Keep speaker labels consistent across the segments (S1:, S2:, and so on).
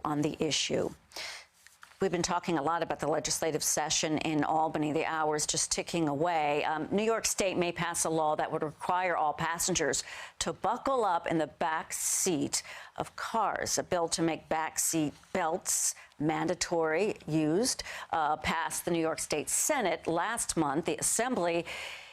S1: on the issue. We've been talking a lot about the legislative session in Albany. The hours just ticking away. New York State may pass a law that would require all passengers to buckle up in the back seat of cars. A bill to make back seat belts mandatory passed the New York State Senate last month. The Assembly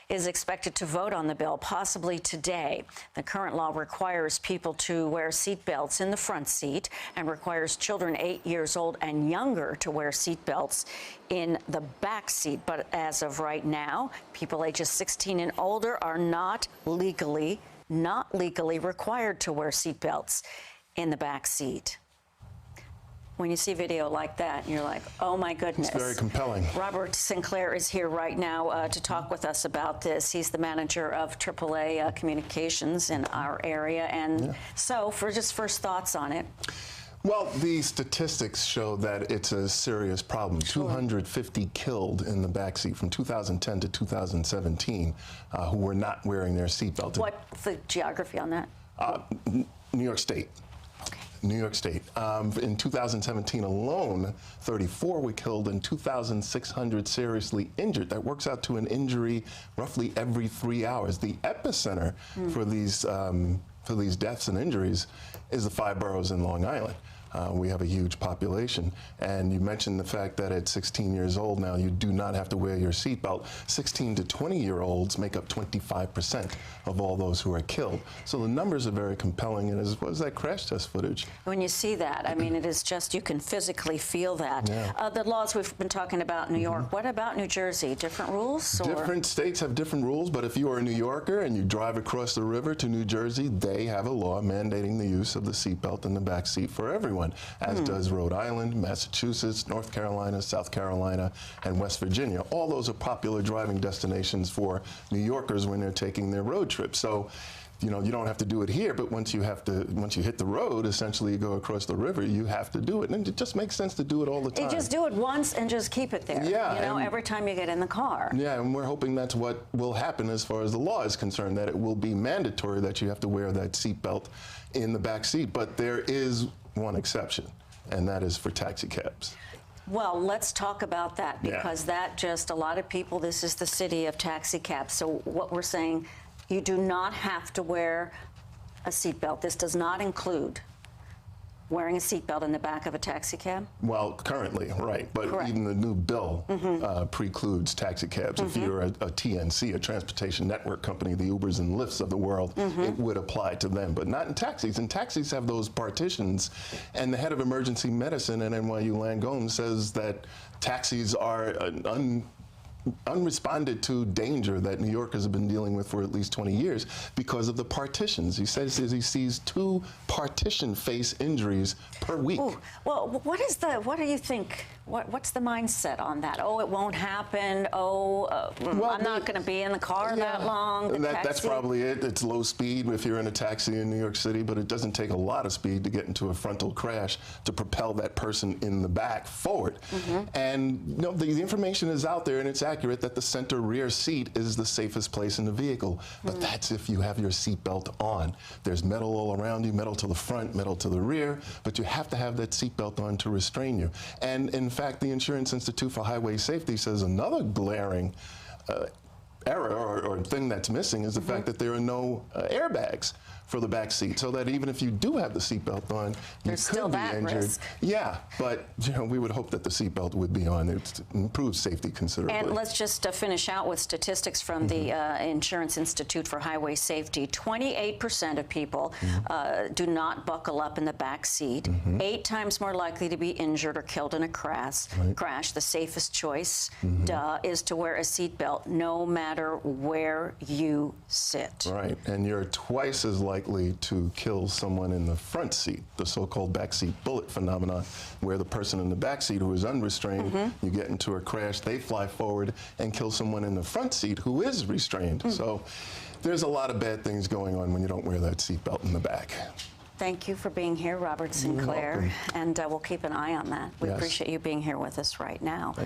S1: is expected to vote on the bill possibly today. The current law requires people to wear seat belts in the front seat and requires children 8 years old and younger to wear seat belts in the back seat. But as of right now, people ages 16 and older are not legally required to wear seat belts in the back seat. When you see video like that, you're like, oh my goodness.
S2: It's very compelling.
S1: Robert Sinclair is here right now to talk with us about this. He's the manager of AAA Communications in our area. And so, for just first thoughts on it.
S2: Well, the statistics show that it's a serious problem. Sure. 250 killed in the backseat from 2010 to 2017 who were not wearing their seatbelt.
S1: What's the geography on that?
S2: New York State. New York State. In 2017 alone, 34 were killed and 2,600 seriously injured. That works out to an injury roughly every 3 hours. The epicenter for these deaths and injuries is the 5 boroughs in Long Island. We have a huge population, and you mentioned the fact that at 16 years old now you do not have to wear your seatbelt. 16 to 20-year-olds make up 25% of all those who are killed. So the numbers are very compelling, and as well as that crash test footage.
S1: When you see that, I mean, it is just, you can physically feel that.
S2: Yeah.
S1: The laws we've been talking about in New York, what about New Jersey? Different rules? Or?
S2: Different states have different rules, but if you are a New Yorker and you drive across the river to New Jersey, they have a law mandating the use of the seatbelt in the back seat for everyone, as does Rhode Island, Massachusetts, North Carolina, South Carolina, and West Virginia. All those are popular driving destinations for New Yorkers when they're taking their road trips. So, you know, you don't have to do it here, but once you hit the road, essentially you go across the river, you have to do it. And it just makes sense to do it all the time.
S1: You just do it once and just keep it there.
S2: Yeah.
S1: You know, every time you get in the car.
S2: Yeah, and we're hoping that's what will happen as far as the law is concerned, that it will be mandatory that you have to wear that seatbelt in the back seat. But there is one exception, and that is for taxi cabs.
S1: Well, let's talk about that, because that just, a lot of people, this is the city of taxi cabs. So what we're saying, you do not have to wear a seatbelt. This does not include wearing a seatbelt in the back of a taxi cab?
S2: Well, currently, right. But even the new bill precludes taxi cabs. If you're a TNC, a transportation network company, the Ubers and Lyfts of the world, it would apply to them, but not in taxis. And taxis have those partitions. And the head of emergency medicine at NYU, Langone, says that taxis are an unresponded to danger that New Yorkers have been dealing with for at least 20 years because of the partitions. He says he sees 2 partition face injuries per week.
S1: Ooh. Well, what do you think? What's the mindset on that? Oh, it won't happen. Oh, well, I'm not going to be in the car that long.
S2: That's probably it. It's low speed if you're in a taxi in New York City, but it doesn't take a lot of speed to get into a frontal crash to propel that person in the back forward. And you know, the information is out there, and it's accurate that the center rear seat is the safest place in the vehicle. But that's if you have your seatbelt on. There's metal all around you, metal to the front, metal to the rear, but you have to have that seatbelt on to restrain you. And in fact, the Insurance Institute for Highway Safety says another glaring error or thing that's missing is the fact that there are no airbags for the back seat, so that even if you do have the seatbelt on, you could be injured.
S1: Risk.
S2: Yeah, but you know, we would hope that the seatbelt would be on. It improves safety considerably.
S1: And let's just finish out with statistics from the Insurance Institute for Highway Safety. 28% of people do not buckle up in the back seat. 8 times more likely to be injured or killed in a crash. The safest choice is to wear a seatbelt no matter where you sit.
S2: Right, and you're twice as likely to kill someone in the front seat, the so-called backseat bullet phenomenon, where the person in the backseat who is unrestrained, you get into a crash, they fly forward and kill someone in the front seat who is restrained. So there's a lot of bad things going on when you don't wear that seatbelt in the back.
S1: Thank you for being here, Robert Sinclair, and we'll keep an eye on that. We appreciate you being here with us right now.